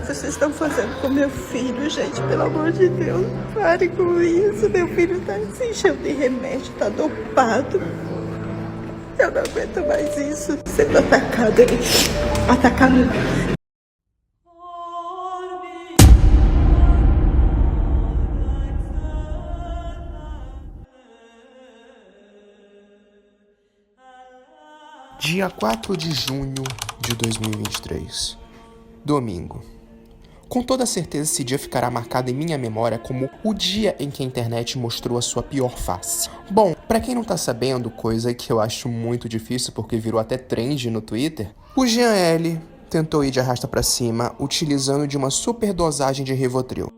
vocês estão fazendo com meu filho, gente? Pelo amor de Deus, pare com isso. Meu filho tá se enchendo de remédio, tá dopado. Eu não aguento mais isso. Sendo atacado, ele atacando. Dia 4 de junho de 2023, domingo. Com toda certeza esse dia ficará marcado em minha memória como o dia em que a internet mostrou a sua pior face. Bom, pra quem não tá sabendo, coisa que eu acho muito difícil porque virou até trend no Twitter, o Jean L. tentou ir de arrasta pra cima utilizando de uma superdosagem de Rivotril.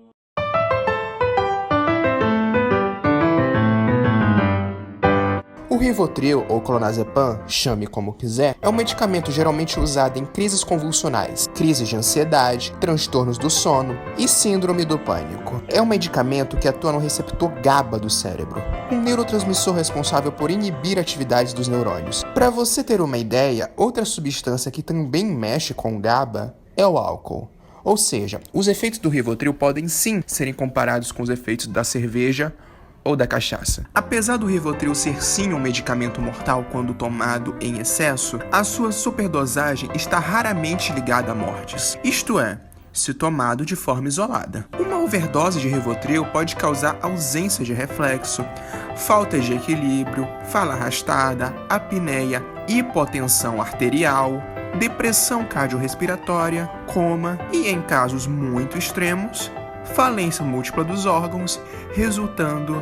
O Rivotril, ou clonazepam, chame como quiser, é um medicamento geralmente usado em crises convulsionais, crises de ansiedade, transtornos do sono e síndrome do pânico. É um medicamento que atua no receptor GABA do cérebro, um neurotransmissor responsável por inibir atividades dos neurônios. Para você ter uma ideia, outra substância que também mexe com o GABA é o álcool. Ou seja, os efeitos do Rivotril podem sim serem comparados com os efeitos da cerveja ou da cachaça. Apesar do Rivotril ser sim um medicamento mortal quando tomado em excesso, a sua superdosagem está raramente ligada a mortes. Isto é, se tomado de forma isolada. Uma overdose de Rivotril pode causar ausência de reflexo, falta de equilíbrio, fala arrastada, apneia, hipotensão arterial, depressão cardiorrespiratória, coma e, em casos muito extremos, falência múltipla dos órgãos, resultando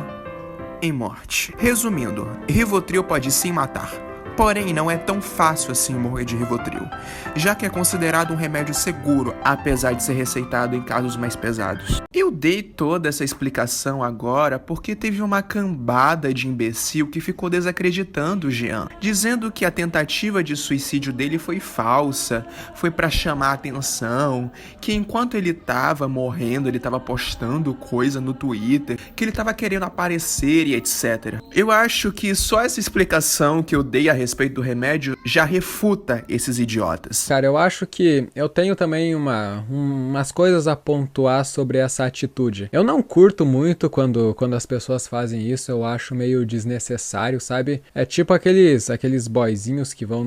em morte. Resumindo, Rivotril pode sim matar, porém não é tão fácil assim morrer de Rivotril, já que é considerado um remédio seguro, apesar de ser receitado em casos mais pesados. Eu dei toda essa explicação agora porque teve uma cambada de imbecil que ficou desacreditando o Jean, dizendo que a tentativa de suicídio dele foi falsa, foi pra chamar a atenção, que enquanto ele tava morrendo, ele tava postando coisa no Twitter, que ele tava querendo aparecer e etc. Eu acho que só essa explicação que eu dei a respeito do remédio já refuta esses idiotas. Cara, eu acho que eu tenho também umas coisas a pontuar sobre essa atitude. Eu não curto muito quando as pessoas fazem isso, eu acho meio desnecessário, sabe? É tipo aqueles boyzinhos que vão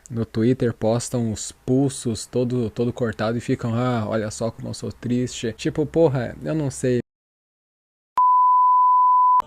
no Twitter, postam os pulsos todo cortado e ficam, olha só como eu sou triste. Tipo, porra, eu não sei.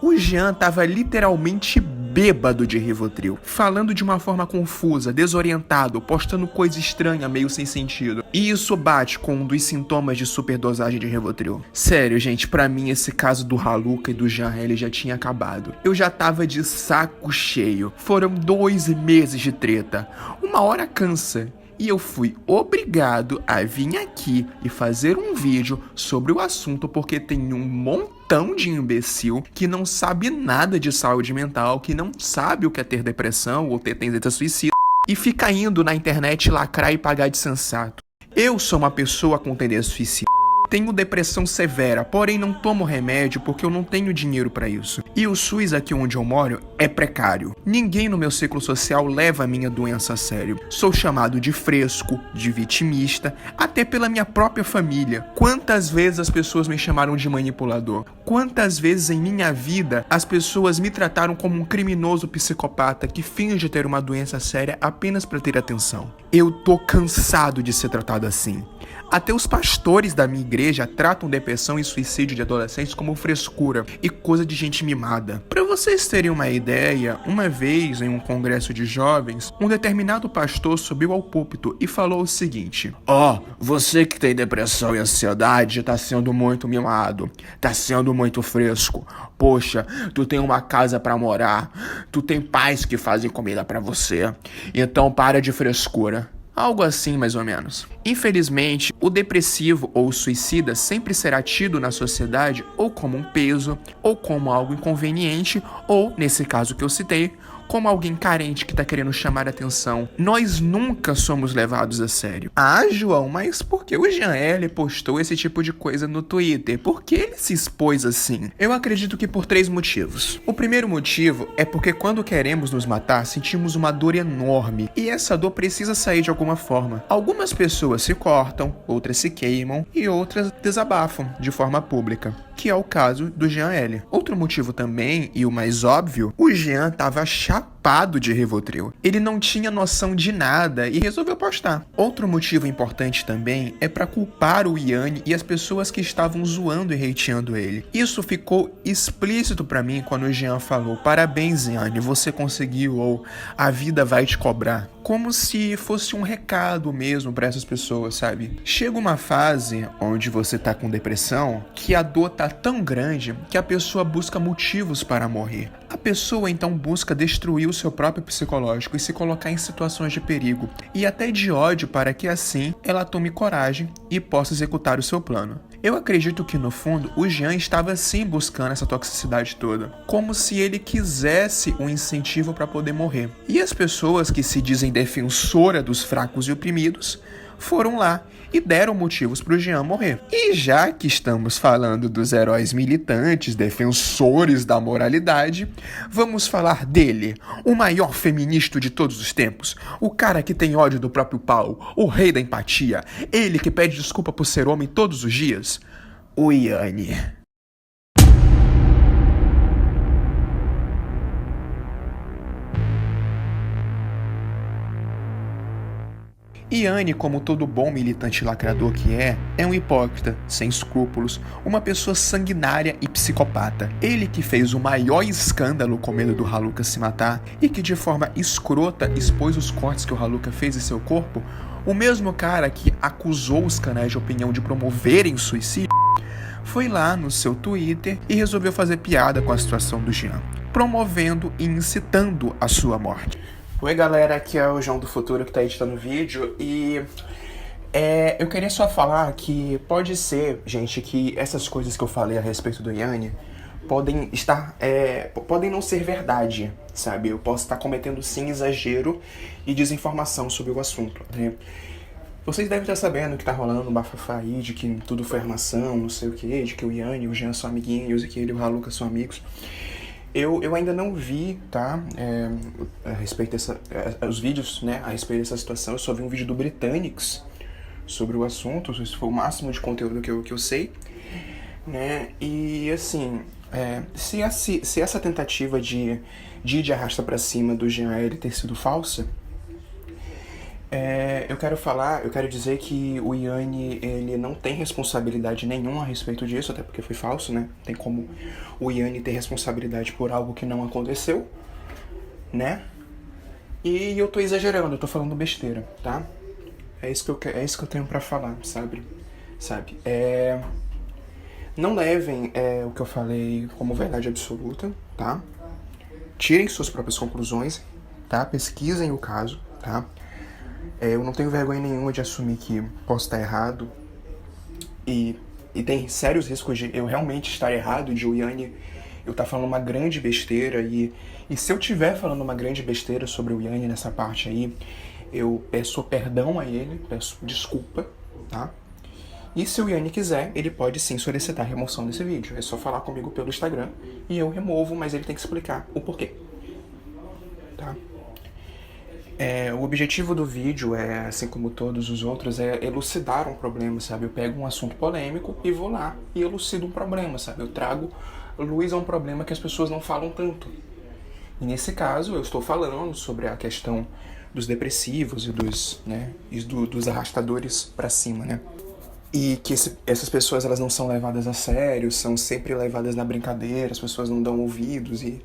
O Jean tava literalmente bêbado de Rivotril, falando de uma forma confusa, desorientado, postando coisa estranha, meio sem sentido. E isso bate com um dos sintomas de superdosagem de Rivotril. Sério, gente, pra mim esse caso do Haluca e do Jean L já tinha acabado. Eu já tava de saco cheio. Foram 2 meses de treta. Uma hora cansa. E eu fui obrigado a vir aqui e fazer um vídeo sobre o assunto porque tem um montão de imbecil que não sabe nada de saúde mental, que não sabe o que é ter depressão ou ter tendência suicida e fica indo na internet lacrar e pagar de sensato. Eu sou uma pessoa com tendência suicida. Tenho depressão severa, porém não tomo remédio porque eu não tenho dinheiro pra isso. E o SUS aqui onde eu moro é precário. Ninguém no meu ciclo social leva a minha doença a sério. Sou chamado de fresco, de vitimista, até pela minha própria família. Quantas vezes as pessoas me chamaram de manipulador? Quantas vezes em minha vida as pessoas me trataram como um criminoso psicopata que finge ter uma doença séria apenas pra ter atenção? Eu tô cansado de ser tratado assim. Até os pastores da minha igreja tratam depressão e suicídio de adolescentes como frescura e coisa de gente mimada. Pra vocês terem uma ideia, uma vez em um congresso de jovens, um determinado pastor subiu ao púlpito e falou o seguinte: você que tem depressão e ansiedade tá sendo muito mimado, tá sendo muito fresco. Poxa, tu tem uma casa pra morar, tu tem pais que fazem comida pra você, então para de frescura. Algo assim, mais ou menos. Infelizmente, o depressivo ou o suicida sempre será tido na sociedade ou como um peso, ou como algo inconveniente, ou, nesse caso que eu citei, como alguém carente que tá querendo chamar a atenção. Nós nunca somos levados a sério. Ah, João, mas por que o Jean L. postou esse tipo de coisa no Twitter? Por que ele se expôs assim? Eu acredito que por 3 motivos. O primeiro motivo é porque quando queremos nos matar, sentimos uma dor enorme. E essa dor precisa sair de alguma forma. Algumas pessoas se cortam, outras se queimam e outras desabafam de forma pública, que é o caso do Jean L. Outro motivo também, e o mais óbvio, o Jean tava chapado de Rivotril. Ele não tinha noção de nada e resolveu postar. Outro motivo importante também é para culpar o Yanni e as pessoas que estavam zoando e hateando ele. Isso ficou explícito para mim quando o Jean falou: "Parabéns, Yanni, você conseguiu", ou "a vida vai te cobrar", como se fosse um recado mesmo para essas pessoas, sabe? Chega uma fase onde você tá com depressão que a dor tá tão grande que a pessoa busca motivos para morrer. A pessoa então busca destruir o seu próprio psicológico e se colocar em situações de perigo e até de ódio para que assim ela tome coragem e possa executar o seu plano. Eu acredito que no fundo o Jean estava sim buscando essa toxicidade toda, como se ele quisesse um incentivo para poder morrer. E as pessoas que se dizem defensora dos fracos e oprimidos foram lá e deram motivos para o Jean morrer. E já que estamos falando dos heróis militantes, defensores da moralidade, vamos falar dele, o maior feminista de todos os tempos, o cara que tem ódio do próprio pau, o rei da empatia, ele que pede desculpa por ser homem todos os dias, o Yanni. Yanni, como todo bom militante lacrador que é um hipócrita, sem escrúpulos, uma pessoa sanguinária e psicopata. Ele que fez o maior escândalo com medo do Haluka se matar e que de forma escrota expôs os cortes que o Haluka fez em seu corpo, o mesmo cara que acusou os canais de opinião de promoverem suicídio, foi lá no seu Twitter e resolveu fazer piada com a situação do Jean, promovendo e incitando a sua morte. Oi galera, aqui é o João do Futuro que tá editando o vídeo e eu queria só falar que pode ser, gente, que essas coisas que eu falei a respeito do Yanni podem não ser verdade, sabe? Eu posso estar cometendo sim exagero e desinformação sobre o assunto, né? Vocês devem estar sabendo que tá rolando um bafafá aí de que tudo foi armação, não sei o que, de que o Yanni e o Jean são amiguinhos e que ele e o Haluka são amigos. Eu ainda não vi, tá, a respeito os vídeos, né, a respeito dessa situação. Eu só vi um vídeo do Britânicos sobre o assunto, isso foi o máximo de conteúdo que eu sei, né, e assim, se essa tentativa de ir de arrasta pra cima do Jean L ter sido falsa, eu quero dizer que o Yanni, ele não tem responsabilidade nenhuma a respeito disso, até porque foi falso, né? Tem como o Yanni ter responsabilidade por algo que não aconteceu, né? E eu tô exagerando, eu tô falando besteira, tá? É isso que eu tenho pra falar, sabe? Não levem o que eu falei como verdade absoluta, tá? Tirem suas próprias conclusões, tá? Pesquisem o caso, tá? Eu não tenho vergonha nenhuma de assumir que posso estar errado e tem sérios riscos de eu realmente estar errado, de o Yanni eu estar falando uma grande besteira e se eu estiver falando uma grande besteira sobre o Yanni nessa parte aí, eu peço perdão a ele, peço desculpa, tá? E se o Yanni quiser, ele pode sim solicitar a remoção desse vídeo. É só falar comigo pelo Instagram e eu removo, mas ele tem que explicar o porquê, tá? O objetivo do vídeo assim como todos os outros, é elucidar um problema, sabe? Eu pego um assunto polêmico e vou lá e elucido um problema, sabe? Eu trago luz a um problema que as pessoas não falam tanto. E nesse caso, eu estou falando sobre a questão dos depressivos e dos arrastadores pra cima, né? E que essas pessoas, elas não são levadas a sério, são sempre levadas na brincadeira, as pessoas não dão ouvidos e...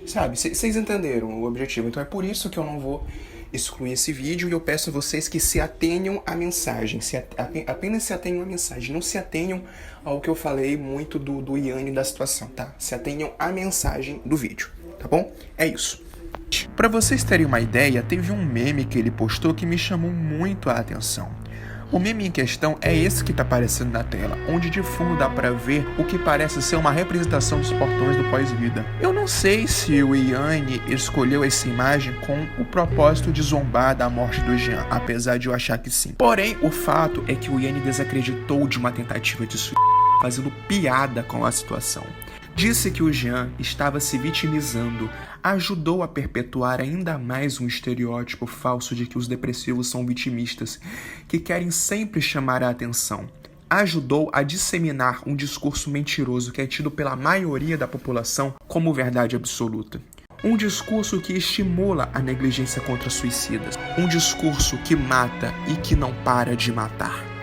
Sabe, vocês entenderam o objetivo. Então é por isso que eu não vou excluir esse vídeo e eu peço a vocês que se atenham à mensagem, apenas se atenham à mensagem, não se atenham ao que eu falei muito do Yanni da situação, tá? Se atenham à mensagem do vídeo, tá bom? É isso. Pra vocês terem uma ideia, teve um meme que ele postou que me chamou muito a atenção. O meme em questão é esse que tá aparecendo na tela, onde de fundo dá pra ver o que parece ser uma representação dos portões do pós-vida. Eu não sei se o Yanni escolheu essa imagem com o propósito de zombar da morte do Jean, apesar de eu achar que sim. Porém, o fato é que o Yanni desacreditou de uma tentativa de suicídio, fazendo piada com a situação. Disse que o Jean estava se vitimizando, ajudou a perpetuar ainda mais um estereótipo falso de que os depressivos são vitimistas, que querem sempre chamar a atenção. Ajudou a disseminar um discurso mentiroso que é tido pela maioria da população como verdade absoluta. Um discurso que estimula a negligência contra suicidas. Um discurso que mata e que não para de matar.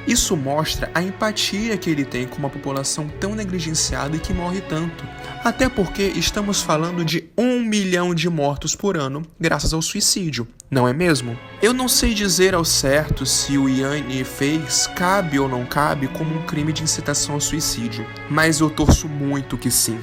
Isso mostra a empatia que ele tem com uma população tão negligenciada e que morre tanto. Até porque estamos falando de 1 milhão de mortos por ano graças ao suicídio, não é mesmo? Eu não sei dizer ao certo se o Yanni fez cabe ou não cabe como um crime de incitação ao suicídio, mas eu torço muito que sim.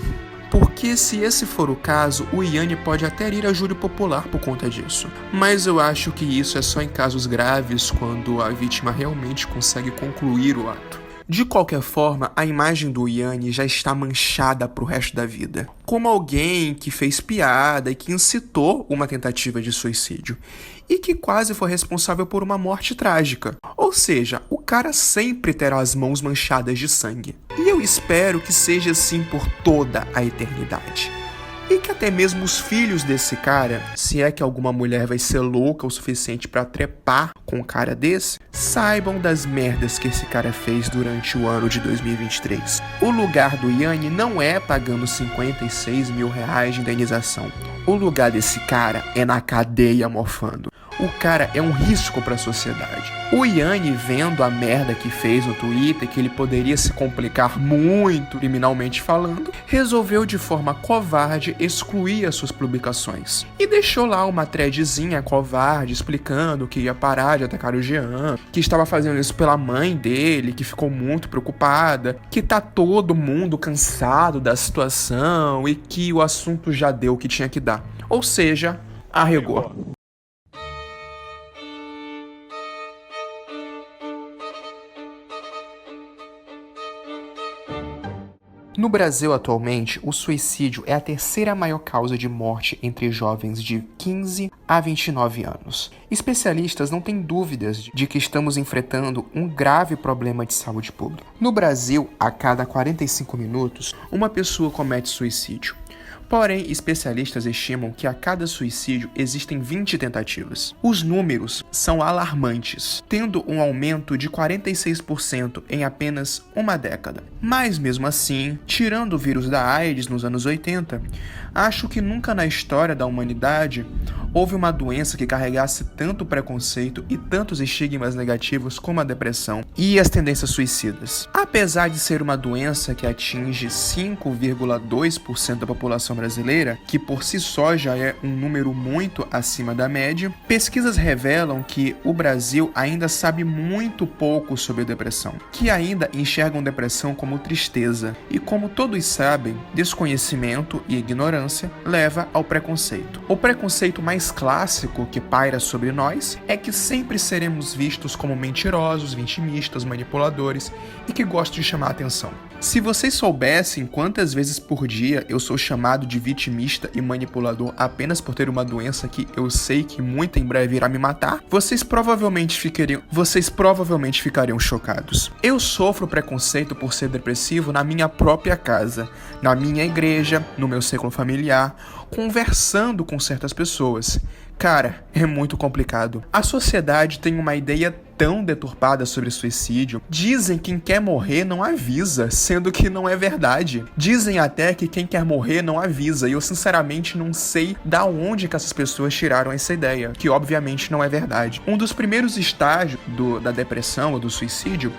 Porque se esse for o caso, o Yanni pode até ir a júri popular por conta disso. Mas eu acho que isso é só em casos graves, quando a vítima realmente consegue concluir o ato. De qualquer forma, a imagem do Yanni já está manchada pro resto da vida. Como alguém que fez piada e que incitou uma tentativa de suicídio. E que quase foi responsável por uma morte trágica. Ou seja, o cara sempre terá as mãos manchadas de sangue. E eu espero que seja assim por toda a eternidade. E que até mesmo os filhos desse cara, se é que alguma mulher vai ser louca o suficiente pra trepar com um cara desse, saibam das merdas que esse cara fez durante o ano de 2023. O lugar do Yanni não é pagando 56 mil reais de indenização. O lugar desse cara é na cadeia mofando. O cara é um risco para a sociedade. O Yanni, vendo a merda que fez no Twitter, que ele poderia se complicar muito criminalmente falando, resolveu de forma covarde excluir as suas publicações. E deixou lá uma threadzinha covarde explicando que ia parar de atacar o Jean, que estava fazendo isso pela mãe dele, que ficou muito preocupada, que tá todo mundo cansado da situação e que o assunto já deu o que tinha que dar. Ou seja, arregou. No Brasil, atualmente, o suicídio é a terceira maior causa de morte entre jovens de 15 a 29 anos. Especialistas não têm dúvidas de que estamos enfrentando um grave problema de saúde pública. No Brasil, a cada 45 minutos, uma pessoa comete suicídio. Porém, especialistas estimam que a cada suicídio existem 20 tentativas. Os números são alarmantes, tendo um aumento de 46% em apenas uma década. Mas mesmo assim, tirando o vírus da AIDS nos anos 80, acho que nunca na história da humanidade houve uma doença que carregasse tanto preconceito e tantos estigmas negativos como a depressão e as tendências suicidas. Apesar de ser uma doença que atinge 5,2% da população brasileira, que por si só já é um número muito acima da média, pesquisas revelam que o Brasil ainda sabe muito pouco sobre depressão, que ainda enxergam depressão como tristeza, e como todos sabem, desconhecimento e ignorância leva ao preconceito. O preconceito mais clássico que paira sobre nós é que sempre seremos vistos como mentirosos, vitimistas, manipuladores e que gostam de chamar a atenção. Se vocês soubessem quantas vezes por dia eu sou chamado de vitimista e manipulador apenas por ter uma doença que eu sei que muito em breve irá me matar, vocês provavelmente ficariam chocados. Eu sofro preconceito por ser depressivo na minha própria casa, na minha igreja, no meu círculo familiar, conversando com certas pessoas. Cara, é muito complicado. A sociedade tem uma ideia tão deturpada sobre suicídio. Dizem que quem quer morrer não avisa, sendo que não é verdade. Dizem até que quem quer morrer não avisa, e eu sinceramente não sei da onde que essas pessoas tiraram essa ideia, que obviamente não é verdade. Um dos primeiros estágios da depressão ou do suicídio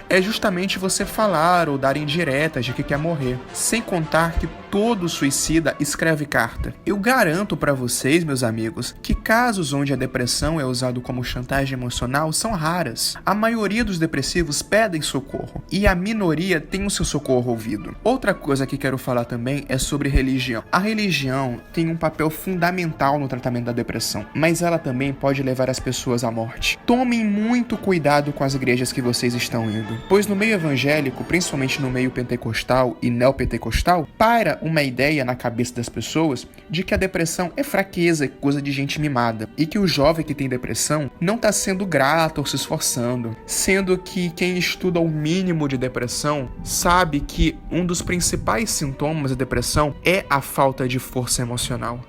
é justamente você falar ou dar indiretas de que quer morrer, sem contar que todo suicida escreve carta. Eu garanto pra vocês, meus amigos, que casos onde a depressão é usado como chantagem emocional são raras. A maioria dos depressivos pedem socorro e a minoria tem o seu socorro ouvido. Outra coisa que quero falar também é sobre religião. A religião tem um papel fundamental no tratamento da depressão, mas ela também pode levar as pessoas à morte. Tomem muito cuidado com as igrejas que vocês estão indo, pois no meio evangélico, principalmente no meio pentecostal e neopentecostal, para uma ideia na cabeça das pessoas de que a depressão é fraqueza, é coisa de gente mimada, e que o jovem que tem depressão não está sendo grato ou se esforçando, sendo que quem estuda o mínimo de depressão sabe que um dos principais sintomas da depressão é a falta de força emocional.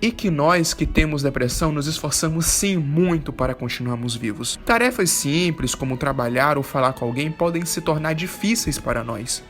E que nós que temos depressão nos esforçamos sim muito para continuarmos vivos. Tarefas simples como trabalhar ou falar com alguém podem se tornar difíceis para nós.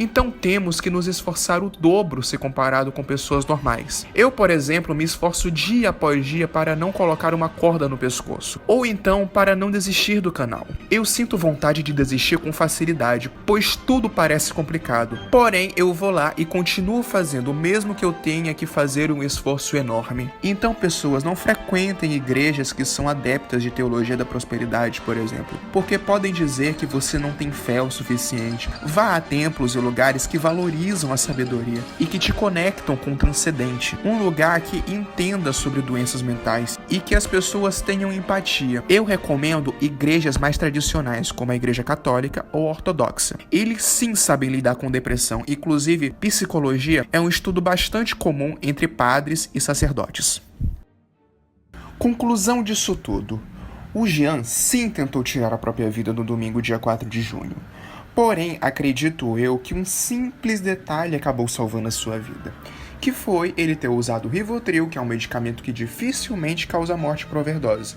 Então temos que nos esforçar o dobro se comparado com pessoas normais. Eu, por exemplo, me esforço dia após dia para não colocar uma corda no pescoço, ou então para não desistir do canal. Eu sinto vontade de desistir com facilidade, pois tudo parece complicado. Porém, eu vou lá e continuo fazendo, mesmo que eu tenha que fazer um esforço enorme. Então, pessoas, não frequentem igrejas que são adeptas de teologia da prosperidade, por exemplo, porque podem dizer que você não tem fé o suficiente. Vá a templos e lugares que valorizam a sabedoria e que te conectam com o transcendente. Um lugar que entenda sobre doenças mentais e que as pessoas tenham empatia. Eu recomendo igrejas mais tradicionais, como a igreja católica ou ortodoxa. Eles sim sabem lidar com depressão. Inclusive, psicologia é um estudo bastante comum entre padres e sacerdotes. Conclusão disso tudo. O Jean sim tentou tirar a própria vida no domingo, dia 4 de junho. Porém, acredito eu que um simples detalhe acabou salvando a sua vida, que foi ele ter usado o Rivotril, que é um medicamento que dificilmente causa morte por overdose.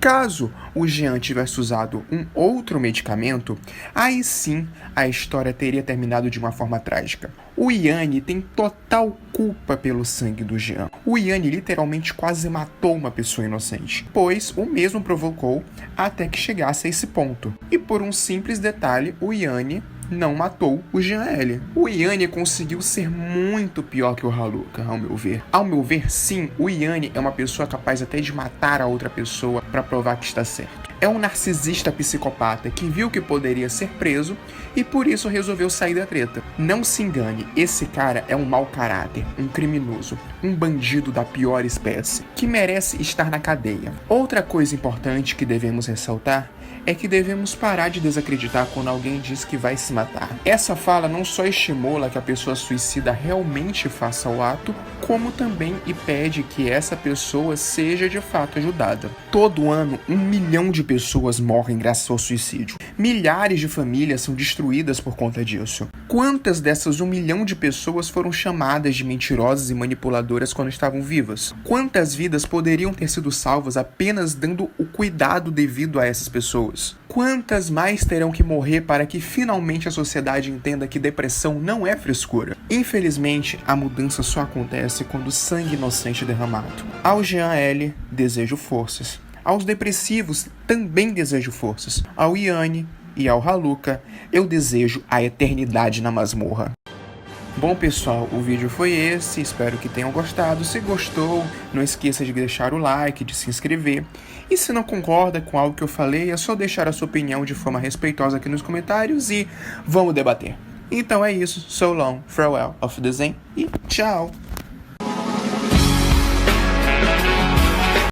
Caso o Jean tivesse usado um outro medicamento, aí sim a história teria terminado de uma forma trágica. O Yanni tem total culpa pelo sangue do Jean. O Yanni literalmente quase matou uma pessoa inocente, pois o mesmo provocou até que chegasse a esse ponto. E por um simples detalhe, o Yanni não matou o Jean L. O Yanni conseguiu ser muito pior que o Haluka, ao meu ver. Ao meu ver, sim, o Yanni é uma pessoa capaz até de matar a outra pessoa para provar que está certo. É um narcisista psicopata que viu que poderia ser preso e por isso resolveu sair da treta. Não se engane, esse cara é um mau caráter, um criminoso, um bandido da pior espécie, que merece estar na cadeia. Outra coisa importante que devemos ressaltar é que devemos parar de desacreditar quando alguém diz que vai se matar. Essa fala não só estimula que a pessoa suicida realmente faça o ato, como também impede que essa pessoa seja de fato ajudada. Todo ano, 1 milhão de pessoas morrem graças ao suicídio. Milhares de famílias são destruídas por conta disso. Quantas dessas 1 milhão de pessoas foram chamadas de mentirosas e manipuladoras quando estavam vivas? Quantas vidas poderiam ter sido salvas apenas dando o cuidado devido a essas pessoas? Quantas mais terão que morrer para que finalmente a sociedade entenda que depressão não é frescura? Infelizmente, a mudança só acontece quando sangue inocente é derramado. Ao Jean L, desejo forças. Aos depressivos, também desejo forças. Ao Yanni e ao Haluka, eu desejo a eternidade na masmorra. Bom, pessoal, o vídeo foi esse, espero que tenham gostado. Se gostou, não esqueça de deixar o like, de se inscrever. E se não concorda com algo que eu falei, é só deixar a sua opinião de forma respeitosa aqui nos comentários e vamos debater. Então é isso, so long, farewell, auf Wiedersehen e tchau!